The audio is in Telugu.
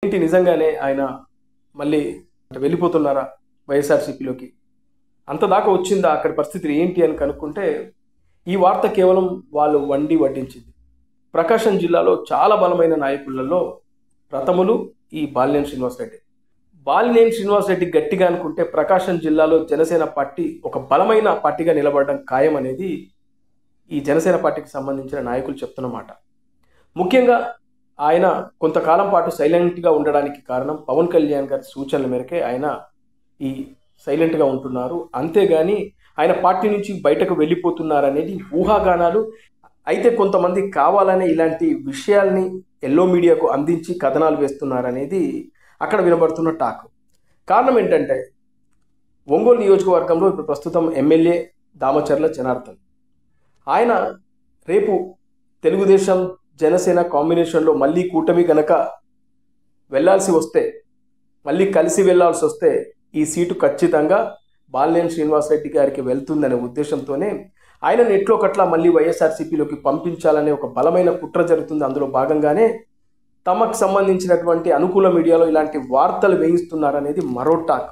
ఏంటి నిజంగానే ఆయన మళ్ళీ వెళ్ళిపోతున్నారా వైఎస్ఆర్సీపీలోకి? అంత దాకా వచ్చిందా? అక్కడి పరిస్థితి ఏంటి అని కనుక్కుంటే ఈ వార్త కేవలం వాళ్ళు వడ్డించింది. ప్రకాశం జిల్లాలో చాలా బలమైన నాయకులలో ప్రథములు ఈ బాలినేని శ్రీనివాసరెడ్డి. బాలినేని శ్రీనివాసరెడ్డి గట్టిగా అనుకుంటే ప్రకాశం జిల్లాలో జనసేన పార్టీ ఒక బలమైన పార్టీగా నిలబడడం ఖాయం అనేది ఈ జనసేన పార్టీకి సంబంధించిన నాయకులు చెప్తున్నమాట. ముఖ్యంగా ఆయన కొంతకాలం పాటు సైలెంట్గా ఉండడానికి కారణం పవన్ కళ్యాణ్ గారి సూచనల మేరకే ఆయన ఈ సైలెంట్గా ఉంటున్నారు. అంతేగాని ఆయన పార్టీ నుంచి బయటకు వెళ్ళిపోతున్నారనేది ఊహాగానాలు. అయితే కొంతమంది కావాలనే ఇలాంటి విషయాల్ని ఎల్లో మీడియాకు అందించి కథనాలు వేస్తున్నారనేది అక్కడ వినబడుతున్న టాక్. కారణం ఏంటంటే ఒంగోలు నియోజకవర్గంలో ఇప్పుడు ప్రస్తుతం ఎమ్మెల్యే దామచర్ల జనార్దన్. ఆయన రేపు తెలుగుదేశం జనసేన కాంబినేషన్లో మళ్ళీ కూటమి గనక వెళ్ళాల్సి వస్తే, మళ్ళీ కలిసి వెళ్ళాల్సి వస్తే ఈ సీటు ఖచ్చితంగా బాలినేని శ్రీనివాసరెడ్డి గారికి వెళ్తుందనే ఉద్దేశంతోనే ఆయన నెట్లో కట్లా మళ్ళీ వైఎస్ఆర్సీపీలోకి పంపించాలనే ఒక బలమైన కుట్ర జరుగుతుంది. అందులో భాగంగానే తమకు సంబంధించినటువంటి అనుకూల మీడియాలో ఇలాంటి వార్తలు వేయిస్తున్నారనేది మరో టాక్.